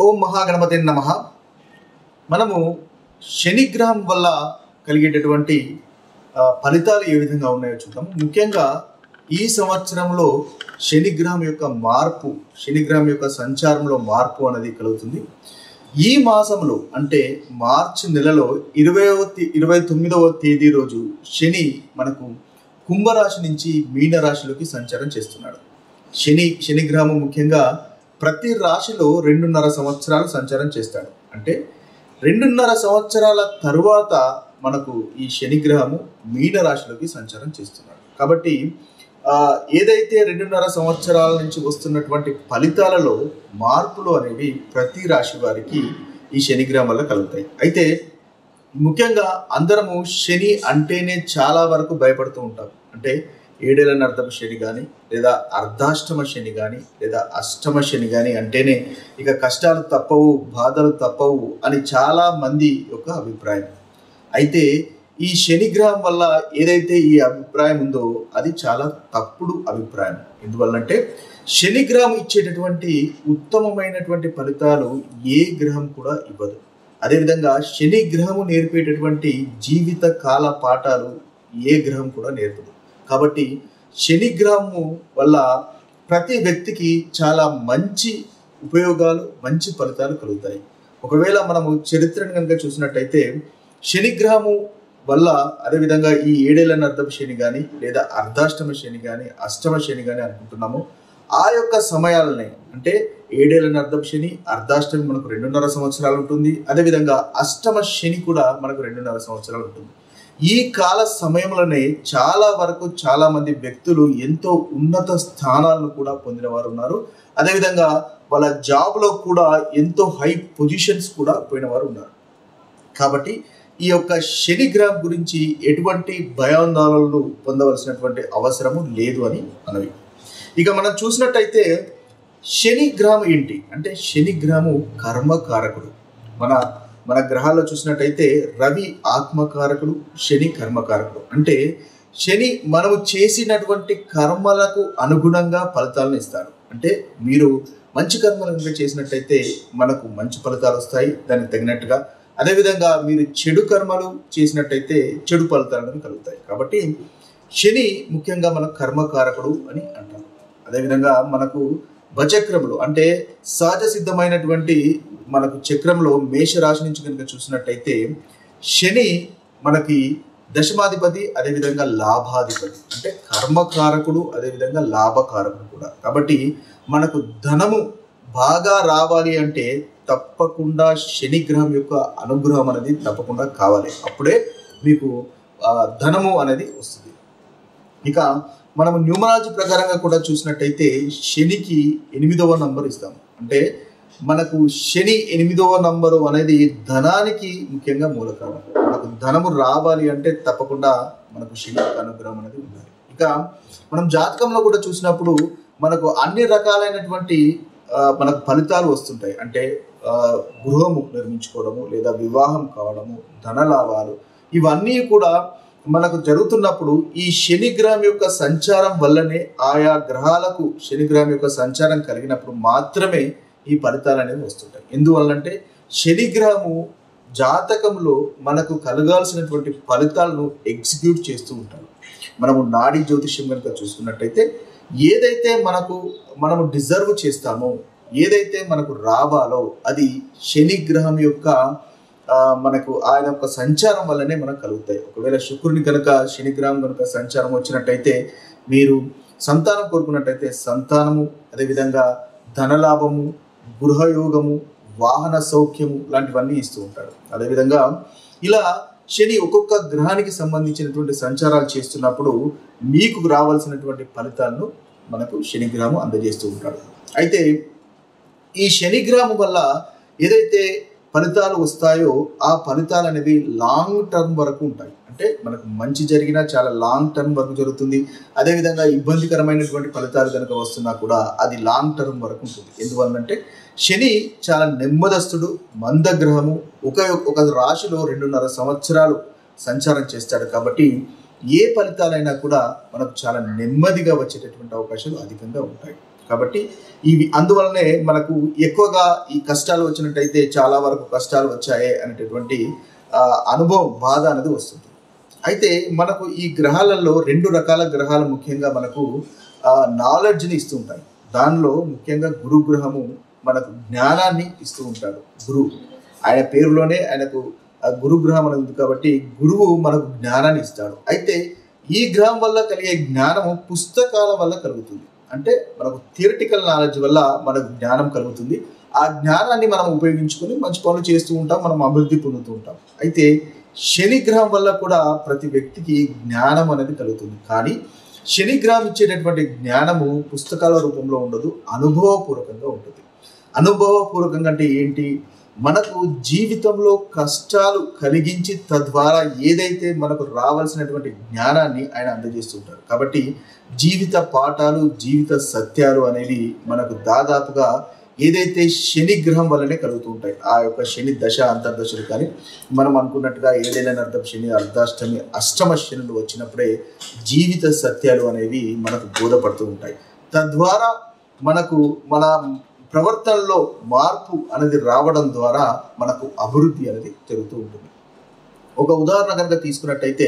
ఓం మహాగణపతి నమః. మనము శనిగ్రహం వల్ల కలిగేటటువంటి ఫలితాలు ఏ విధంగా ఉన్నాయో చూద్దాం. ముఖ్యంగా ఈ సంవత్సరంలో శనిగ్రహం యొక్క మార్పు, శనిగ్రహం యొక్క సంచారంలో మార్పు అనేది కలుగుతుంది. ఈ మాసంలో అంటే మార్చి నెలలో 29వ తేదీ రోజు శని మనకు కుంభరాశి నుంచి మీనరాశిలోకి సంచారం చేస్తున్నాడు. శనిగ్రహం ముఖ్యంగా ప్రతి రాశిలో 2.5 సంవత్సరాలు సంచారం చేస్తాడు. అంటే 2.5 సంవత్సరాల తరువాత మనకు ఈ శనిగ్రహము మీనరాశిలోకి సంచారం చేస్తున్నాడు. కాబట్టి ఏదైతే 2.5 సంవత్సరాల నుంచి వస్తున్నటువంటి ఫలితాలలో మార్పులు అనేవి ప్రతి రాశి వారికి ఈ శనిగ్రహం వల్ల కలుగుతాయి. అయితే ముఖ్యంగా అందరము శని అంటేనే చాలా వరకు భయపడుతూ ఉంటాం. అంటే 7 ఏళ్ల అర్ధమ శని కానీ, లేదా అర్ధాష్టమ శని కానీ, లేదా అష్టమ శని కానీ అంటేనే ఇక కష్టాలు తప్పవు, బాధలు తప్పవు అని చాలా మంది యొక్క అభిప్రాయం. అయితే ఈ శనిగ్రహం వల్ల ఏదైతే ఈ అభిప్రాయం ఉందో అది చాలా తప్పుడు అభిప్రాయం. ఎందువల్లంటే శనిగ్రహం ఇచ్చేటటువంటి ఉత్తమమైనటువంటి ఫలితాలు ఏ గ్రహం కూడా ఇవ్వదు. అదేవిధంగా శనిగ్రహము నేర్పేటటువంటి జీవిత కాల పాఠాలు ఏ గ్రహం కూడా నేర్పదు. కాబట్టి శనిగ్రహము వల్ల ప్రతి వ్యక్తికి చాలా మంచి ఉపయోగాలు, మంచి ఫలితాలు కలుగుతాయి. ఒకవేళ మనము చరిత్రను కనుక చూసినట్టయితే శనిగ్రహము వల్ల అదేవిధంగా ఈ 7 ఏళ్ల అర్ధమ శని కానీ, లేదా అర్ధాష్టమ శని కానీ, అష్టమ శని కానీ అనుకుంటున్నాము. ఆ యొక్క సమయాలనే అంటే 7 ఏళ్ల అర్ధమ శని, అర్ధాష్టమి మనకు 2.5 సంవత్సరాలు ఉంటుంది. అదేవిధంగా అష్టమ శని కూడా మనకు 2.5 సంవత్సరాలు ఉంటుంది. ఈ కాల సమయంలోనే చాలా మంది వ్యక్తులు ఎంతో ఉన్నత స్థానాలను కూడా పొందిన వారు ఉన్నారు. అదేవిధంగా వాళ్ళ జాబ్లో కూడా ఎంతో హై పొజిషన్స్ కూడా పోయిన వారు ఉన్నారు. కాబట్టి ఈ యొక్క శనిగ్రహం గురించి ఎటువంటి భయాందోళనలు పొందవలసినటువంటి అవసరము లేదు అని మనవి. ఇక మనం చూసినట్టయితే శనిగ్రహం ఏంటి అంటే శనిగ్రహము కర్మకారకుడు. మన గ్రహాల్లో చూసినట్టయితే రవి ఆత్మకారకుడు, శని కర్మకారకుడు. అంటే శని మనము చేసినటువంటి కర్మలకు అనుగుణంగా ఫలితాలను ఇస్తాడు. అంటే మీరు మంచి కర్మలు చేసినట్టయితే మనకు మంచి ఫలితాలు వస్తాయి దానికి తగినట్టుగా. అదేవిధంగా మీరు చెడు కర్మలు చేసినట్టయితే చెడు ఫలితాలను కలుగుతాయి. కాబట్టి శని ముఖ్యంగా మన కర్మకారకుడు అని అంటారు. అదేవిధంగా మనకు భచక్రములు అంటే సహజ సిద్ధమైనటువంటి మనకు చక్రంలో మేషరాశి నుంచి కనుక చూసినట్టయితే శని మనకి దశమాధిపతి, అదేవిధంగా లాభాధిపతి. అంటే కర్మకారకుడు, అదేవిధంగా లాభకారకుడు కూడా. కాబట్టి మనకు ధనము బాగా రావాలి అంటే తప్పకుండా శనిగ్రహం యొక్క అనుగ్రహం అనేది తప్పకుండా కావాలి. అప్పుడే మీకు ధనము అనేది వస్తుంది. ఇక మనము న్యూమరాలజీ ప్రకారంగా కూడా చూసినట్టయితే శనికి 8వ నంబర్ ఇస్తాము. అంటే మనకు శని 8వ నంబరు అనేది ధనానికి ముఖ్యంగా మూలకారణం. మనకు ధనము రావాలి అంటే తప్పకుండా మనకు శని అనుగ్రహం అనేది ఉండాలి. ఇక మనం జాతకంలో కూడా చూసినప్పుడు మనకు అన్ని రకాలైనటువంటి మనకు ఫలితాలు వస్తుంటాయి. అంటే గృహము నిర్మించుకోవడము, లేదా వివాహం కావడము, ధనలాభాలు, ఇవన్నీ కూడా మనకు జరుగుతున్నప్పుడు ఈ శనిగ్రహం యొక్క సంచారం వల్లనే, ఆయా గ్రహాలకు శనిగ్రహం యొక్క సంచారం కలిగినప్పుడు మాత్రమే ఈ ఫలితాలు అనేవి వస్తుంటాయి. ఎందువల్లంటే శనిగ్రహము జాతకంలో మనకు కలగాల్సినటువంటి ఫలితాలను ఎగ్జిక్యూట్ చేస్తూ ఉంటాడు. మనము నాడీ జ్యోతిష్యం కనుక చూసుకున్నట్టయితే ఏదైతే మనము డిజర్వ్ చేస్తామో, ఏదైతే మనకు రావాలో అది శనిగ్రహం యొక్క మనకు ఆయన యొక్క సంచారం వల్లనే మనకు కలుగుతాయి. ఒకవేళ శుక్రుని కనుక శనిగ్రహం కనుక సంచారం వచ్చినట్టయితే మీరు సంతానం కోరుకున్నట్టయితే సంతానము, అదేవిధంగా ధనలాభము, గృహయోగము, వాహన సౌఖ్యము లాంటివన్నీ ఇస్తూ ఉంటాడు. అదేవిధంగా ఇలా శని ఒక్కొక్క గ్రహానికి సంబంధించినటువంటి సంచారాలు చేస్తున్నప్పుడు మీకు రావాల్సినటువంటి ఫలితాలను మనకు శనిగ్రహము అందజేస్తూ ఉంటాడు. అయితే ఈ శనిగ్రహం వల్ల ఏదైతే ఫలితాలు వస్తాయో ఆ ఫలితాలు అనేవి లాంగ్ టర్మ్ వరకు ఉంటాయి. అంటే మనకు మంచి జరిగినా చాలా లాంగ్ టర్మ్ వరకు జరుగుతుంది. అదేవిధంగా ఇబ్బందికరమైనటువంటి ఫలితాలు కనుక వస్తున్నా కూడా అది లాంగ్ టర్మ్ వరకు ఉంటుంది. ఎందువల్లంటే శని చాలా నెమ్మదస్తుడు, మందగ్రహము. ఒక రాశిలో 2.5 సంవత్సరాలు సంచారం చేస్తాడు. కాబట్టి ఏ ఫలితాలైనా కూడా మనకు చాలా నెమ్మదిగా వచ్చేటటువంటి అవకాశాలు అధికంగా ఉంటాయి. కాబట్టి ఇవి అందువల్లనే మనకు ఎక్కువగా ఈ కష్టాలు వచ్చినట్టయితే చాలా వరకు కష్టాలు వచ్చాయి అనేటటువంటి అనుభవం, బాధ అనేది వస్తుంది. అయితే మనకు ఈ గ్రహాలలో 2 రకాల గ్రహాలు ముఖ్యంగా మనకు నాలెడ్జ్ని ఇస్తూ ఉంటాయి. దానిలో ముఖ్యంగా గురుగ్రహము మనకు జ్ఞానాన్ని ఇస్తూ ఉంటాడు. గురువు ఆయన పేరులోనే ఆయనకు గురుగ్రహం అనేది ఉంది కాబట్టి గురువు మనకు జ్ఞానాన్ని ఇస్తాడు. అయితే ఈ గ్రహం వల్ల కలిగే జ్ఞానము పుస్తకాల వల్ల కలుగుతుంది. అంటే మనకు థియరిటికల్ నాలెడ్జ్ వల్ల మనకు జ్ఞానం కలుగుతుంది. ఆ జ్ఞానాన్ని మనం ఉపయోగించుకొని మంచి పనులు చేస్తూ ఉంటాం, మనం అభివృద్ధి పొందుతూ ఉంటాం. అయితే శని గ్రహం వల్ల కూడా ప్రతి వ్యక్తికి జ్ఞానం అనేది కలుగుతుంది. కానీ శని గ్రహం ఇచ్చేటటువంటి జ్ఞానము పుస్తకాల రూపంలో ఉండదు, అనుభవపూర్వకంగా ఉంటుంది. అనుభవపూర్వకంగా అంటే ఏంటి? మనకు జీవితంలో కష్టాలు కలిగించి తద్వారా ఏదైతే మనకు రావాల్సినటువంటి జ్ఞానాన్ని ఆయన అందజేస్తుంటారు. కాబట్టి జీవిత పాఠాలు, జీవిత సత్యాలు అనేవి మనకు దాదాపుగా ఏదైతే శని గ్రహం వల్లనే కలుగుతూ ఉంటాయి. ఆ యొక్క శని దశ అంతర్దశలు కానీ మనం అనుకున్నట్టుగా ఏదైనా అర్థం శని, అర్ధాష్టమి, అష్టమ శనులు వచ్చినప్పుడే జీవిత సత్యాలు అనేవి మనకు బోధపడుతూ ఉంటాయి. తద్వారా మనకు మన ప్రవర్తనలో మార్పు అనేది రావడం ద్వారా మనకు అభివృద్ధి అనేది జరుగుతూ ఉంటుంది. ఒక ఉదాహరణ కనుక తీసుకున్నట్టయితే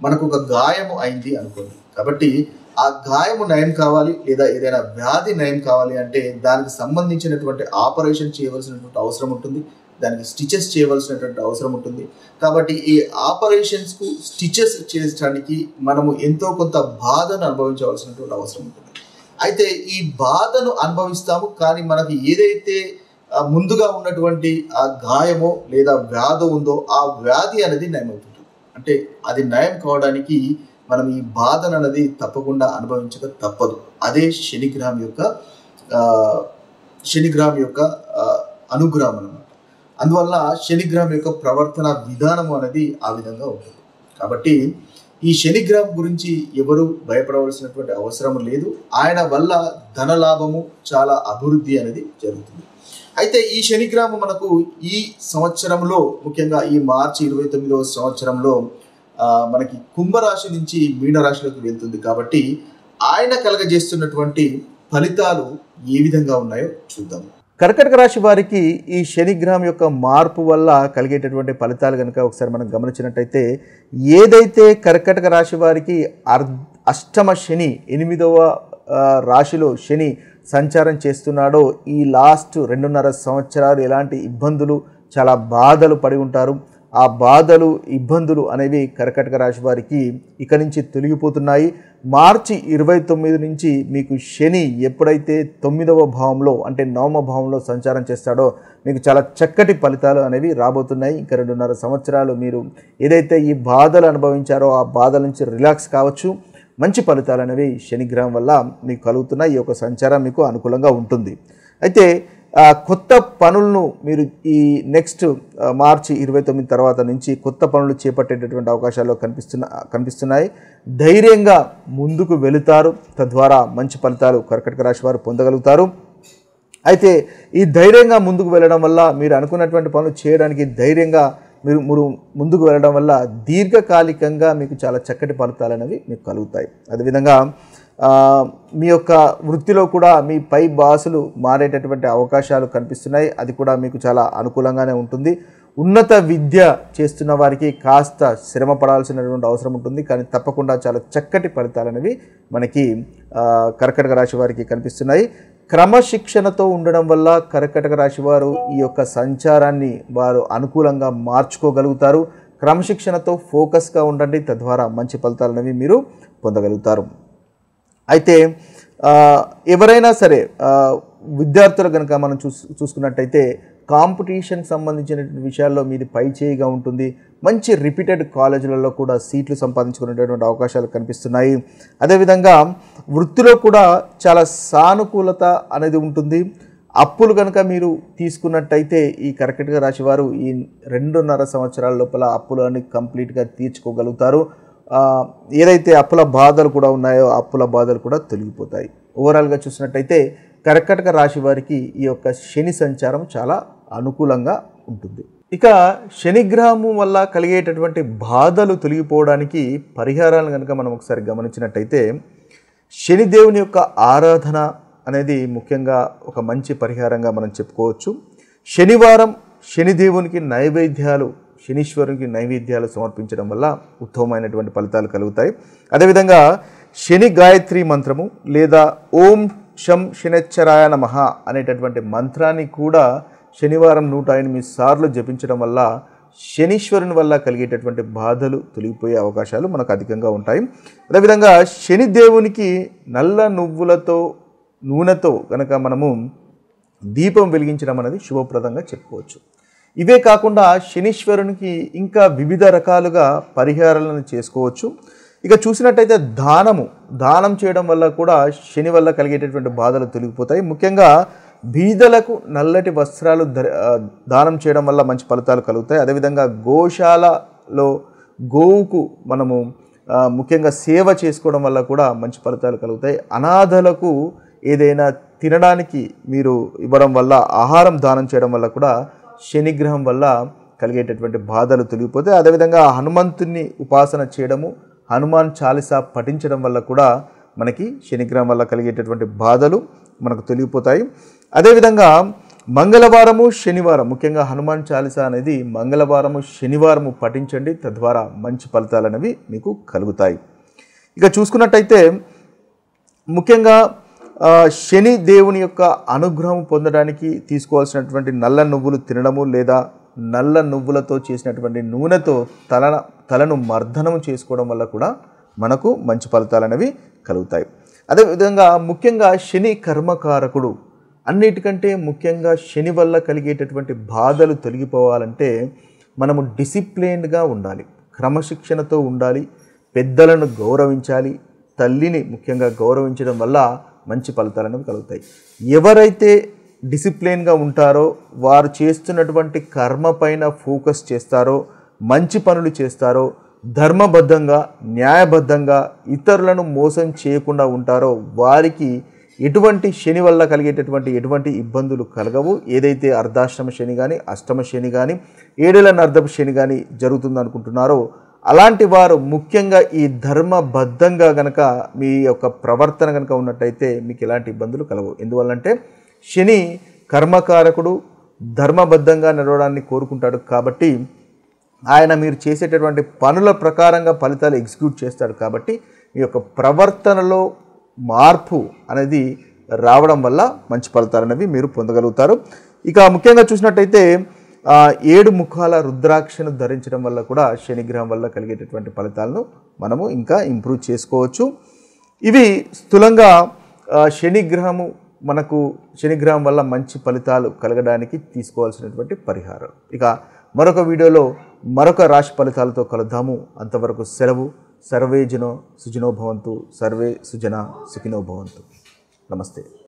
మనకు ఒక గాయము అయింది అనుకోండి. కాబట్టి ఆ గాయము నయం కావాలి లేదా ఏదైనా వ్యాధి నయం కావాలి అంటే దానికి సంబంధించినటువంటి ఆపరేషన్ చేయవలసినటువంటి అవసరం ఉంటుంది, దానికి స్టిచెస్ చేయవలసినటువంటి అవసరం ఉంటుంది. కాబట్టి ఈ ఆపరేషన్స్కు స్టిచెస్ చేయడానికి మనము ఎంతో కొంత బాధను అనుభవించవలసినటువంటి అవసరం ఉంటుంది. అయితే ఈ బాధను అనుభవిస్తాము, కానీ మనకి ఏదైతే ముందుగా ఉన్నటువంటి ఆ గాయమో లేదా వ్యాధి ఉందో ఆ వ్యాధి అనేది నయమవుతుంటుంది. అంటే అది నయం కావడానికి మనం ఈ బాధను అనేది తప్పకుండా అనుభవించక తప్పదు. అదే శనిగ్రహం యొక్క అనుగ్రహం అన్నమాట. అందువల్ల శనిగ్రహం యొక్క ప్రవర్తన విధానం అనేది ఆ విధంగా ఉంటుంది. కాబట్టి ఈ శనిగ్రహం గురించి ఎవరు భయపడవలసినటువంటి అవసరం లేదు. ఆయన వల్ల ధనలాభము, చాలా అభివృద్ధి అనేది జరుగుతుంది. అయితే ఈ శనిగ్రహం మనకు ఈ సంవత్సరంలో ముఖ్యంగా ఈ మార్చి 29వ సంవత్సరంలో మనకి కుంభరాశి నుంచి మీనరాశిలోకి వెళ్తుంది. కాబట్టి ఆయన కలగజేస్తున్నటువంటి ఫలితాలు ఏ విధంగా ఉన్నాయో చూద్దాం. కర్కాటక రాశి వారికి ఈ శనిగ్రహం యొక్క మార్పు వల్ల కలిగేటటువంటి ఫలితాలు కనుక ఒకసారి మనం గమనించినట్టయితే, ఏదైతే కర్కాటక రాశి వారికి అష్టమ శని 8వ రాశిలో శని సంచారం చేస్తున్నాడో ఈ లాస్ట్ 2.5 సంవత్సరాలు ఎలాంటి ఇబ్బందులు, చాలా బాధలు పడి ఉంటారు. ఆ బాధలు, ఇబ్బందులు అనేవి కర్కాటక రాశి వారికి ఇక నుంచి తొలగిపోతున్నాయి. మార్చి 29 నుంచి మీకు శని ఎప్పుడైతే 9వ భావంలో అంటే 9వ భావంలో సంచారం చేస్తాడో మీకు చాలా చక్కటి ఫలితాలు అనేవి రాబోతున్నాయి. ఇంకా 2.5 సంవత్సరాలు మీరు ఏదైతే ఈ బాధలు అనుభవించారో ఆ బాధల నుంచి రిలాక్స్ కావచ్చు. మంచి ఫలితాలు అనేవి శనిగ్రహం వల్ల మీకు కలుగుతున్నాయి. ఈ యొక్క సంచారం మీకు అనుకూలంగా ఉంటుంది. అయితే కొత్త పనులను మీరు ఈ నెక్స్ట్ మార్చి 29 తర్వాత నుంచి కొత్త పనులు చేపట్టేటటువంటి అవకాశాలు కనిపిస్తున్నాయి. ధైర్యంగా ముందుకు వెళుతారు, తద్వారా మంచి ఫలితాలు కర్కాటక రాశి వారు పొందగలుగుతారు. అయితే ఈ ధైర్యంగా ముందుకు వెళ్ళడం వల్ల మీరు అనుకున్నటువంటి పనులు చేయడానికి ధైర్యంగా మీరు ముందుకు వెళ్ళడం వల్ల దీర్ఘకాలికంగా మీకు చాలా చక్కటి ఫలితాలు అనేవి మీకు కలుగుతాయి. అదేవిధంగా మీ యొక్క వృత్తిలో కూడా మీ పై బాసులు మారేటటువంటి అవకాశాలు కనిపిస్తున్నాయి. అది కూడా మీకు చాలా అనుకూలంగానే ఉంటుంది. ఉన్నత విద్య చేస్తున్న వారికి కాస్త శ్రమ పడాల్సినటువంటి అవసరం ఉంటుంది, కానీ తప్పకుండా చాలా చక్కటి ఫలితాలు అనేవి మనకి కర్కాటక రాశి వారికి కనిపిస్తున్నాయి. క్రమశిక్షణతో ఉండడం వల్ల కర్కాటక రాశి వారు ఈ యొక్క సంచారాన్ని వారు అనుకూలంగా మార్చుకోగలుగుతారు. క్రమశిక్షణతో ఫోకస్గా ఉండండి, తద్వారా మంచి ఫలితాలు అనేవి మీరు పొందగలుగుతారు. అయితే ఎవరైనా సరే విద్యార్థులు కనుక మనం చూసుకున్నట్టయితే కాంపిటీషన్కి సంబంధించిన విషయాల్లో మీది పై చేయిగా ఉంటుంది. మంచి రిపీటెడ్ కాలేజీలలో కూడా సీట్లు సంపాదించుకునేటటువంటి అవకాశాలు కనిపిస్తున్నాయి. అదేవిధంగా వృత్తిలో కూడా చాలా సానుకూలత అనేది ఉంటుంది. అప్పులు కనుక మీరు తీసుకున్నట్టయితే ఈ కర్కాటక రాశి వారు ఈ 2.5 సంవత్సరాల లోపల అప్పులన్నీ కంప్లీట్గా తీర్చుకోగలుగుతారు. ఏదైతే అప్పుల బాధలు కూడా ఉన్నాయో అప్పుల బాధలు కూడా తొలగిపోతాయి. ఓవరాల్గా చూసినట్టయితే కర్కాటక రాశి వారికి ఈ యొక్క శని సంచారం చాలా అనుకూలంగా ఉంటుంది. ఇక శనిగ్రహము వల్ల కలిగేటటువంటి బాధలు తొలగిపోవడానికి పరిహారాలను కనుక మనం ఒకసారి గమనించినట్టయితే శనిదేవుని యొక్క ఆరాధన, అనేది ముఖ్యంగా ఒక మంచి పరిహారంగా మనం చెప్పుకోవచ్చు. శనివారం శనిదేవునికి నైవేద్యాలు, శనీశ్వరునికి నైవేద్యాలు సమర్పించడం వల్ల ఉత్తమమైనటువంటి ఫలితాలు కలుగుతాయి. అదేవిధంగా శని గాయత్రి మంత్రము లేదా ఓం శం శనిశ్చరాయ నమః అనేటటువంటి మంత్రాన్ని కూడా శనివారం 108 సార్లు జపించడం వల్ల శనీశ్వరుని వల్ల కలిగేటటువంటి బాధలు తొలగిపోయే అవకాశాలు మనకు అధికంగా ఉంటాయి. అదేవిధంగా శనిదేవునికి నల్ల నువ్వులతో నూనెతో కనుక మనము దీపం వెలిగించడం అనేది శుభప్రదంగా చెప్పుకోవచ్చు. ఇవే కాకుండా శనీశ్వరునికి ఇంకా వివిధ రకాలుగా పరిహారాలను చేసుకోవచ్చు. ఇక చూసినట్టయితే దానం చేయడం వల్ల కూడా శని వల్ల కలిగేటటువంటి బాధలు తొలగిపోతాయి. ముఖ్యంగా బీదలకు నల్లటి వస్త్రాలు దానం చేయడం వల్ల మంచి ఫలితాలు కలుగుతాయి. అదేవిధంగా గోశాలలో గోవుకు మనము ముఖ్యంగా సేవ చేసుకోవడం వల్ల కూడా మంచి ఫలితాలు కలుగుతాయి. అనాథలకు ఏదైనా తినడానికి మీరు ఇవ్వడం వల్ల, ఆహారం దానం చేయడం వల్ల కూడా శనిగ్రహం వల్ల కలిగేటటువంటి బాధలు తొలగిపోతాయి. అదేవిధంగా హనుమంతుని ఉపాసన చేయడము, హనుమాన్ చాలీసా పఠించడం వల్ల కూడా మనకి శనిగ్రహం వల్ల కలిగేటటువంటి బాధలు మనకు తొలగిపోతాయి. అదేవిధంగా మంగళవారము శనివారం, ముఖ్యంగా హనుమాన్ చాలీసా అనేది మంగళవారము శనివారము పఠించండి, తద్వారా మంచి ఫలితాలు అనేవి మీకు కలుగుతాయి. ఇక చూసుకున్నట్టయితే ముఖ్యంగా శని దేవుని యొక్క అనుగ్రహం పొందడానికి తీసుకోవాల్సినటువంటి నల్ల నువ్వులు తినడము లేదా నల్ల నువ్వులతో చేసినటువంటి నూనెతో తలను మర్దనం చేసుకోవడం వల్ల కూడా మనకు మంచి ఫలితాలు అనేవి కలుగుతాయి. అదేవిధంగా ముఖ్యంగా శని కర్మకారకుడు. అన్నిటికంటే ముఖ్యంగా శని వల్ల కలిగేటటువంటి బాధలు తొలగిపోవాలంటే మనము డిసిప్లిన్డ్గా ఉండాలి, క్రమశిక్షణతో ఉండాలి, పెద్దలను గౌరవించాలి, తల్లిని ముఖ్యంగా గౌరవించడం వల్ల మంచి ఫలితాలు అనేవి కలుగుతాయి. ఎవరైతే డిసిప్లిన్గా ఉంటారో, వారు చేస్తున్నటువంటి కర్మ పైన ఫోకస్ చేస్తారో, మంచి పనులు చేస్తారో, ధర్మబద్ధంగా న్యాయబద్ధంగా ఇతరులను మోసం చేయకుండా ఉంటారో వారికి ఎటువంటి శని వల్ల కలిగేటటువంటి ఎటువంటి ఇబ్బందులు కలగవు. ఏదైతే అర్ధాష్టమ శని కానీ, అష్టమ శని కానీ, ఏడేళ్ల నర్ధపు శని కానీ జరుగుతుందనుకుంటున్నారో అలాంటి వారు ముఖ్యంగా ఈ ధర్మబద్ధంగా గనక మీ యొక్క ప్రవర్తన కనుక ఉన్నట్టయితే మీకు ఎలాంటి ఇబ్బందులు కలగవు. ఎందువల్లంటే శని కర్మకారకుడు, ధర్మబద్ధంగా నడవడాన్ని కోరుకుంటాడు కాబట్టి ఆయన మీరు చేసేటటువంటి పనుల ప్రకారంగా ఫలితాలు ఎగ్జిక్యూట్ చేస్తాడు. కాబట్టి మీ యొక్క ప్రవర్తనలో మార్పు అనేది రావడం వల్ల మంచి ఫలితాలు అనేవి మీరు పొందగలుగుతారు. ఇక ముఖ్యంగా చూసినట్టయితే 7 ముఖాల రుద్రాక్షను ధరించడం వల్ల కూడా శనిగ్రహం వల్ల కలిగేటటువంటి ఫలితాలను మనము ఇంకా ఇంప్రూవ్ చేసుకోవచ్చు. ఇవి స్థూలంగా శనిగ్రహం వల్ల మంచి ఫలితాలు కలగడానికి తీసుకోవాల్సినటువంటి పరిహారం. ఇక మరొక వీడియోలో మరొక రాశి ఫలితాలతో కలుద్దాము. అంతవరకు సెలవు. సర్వే జనో సుజనో భవంతు, సర్వే సుజన సుఖినో భవంతు. నమస్తే.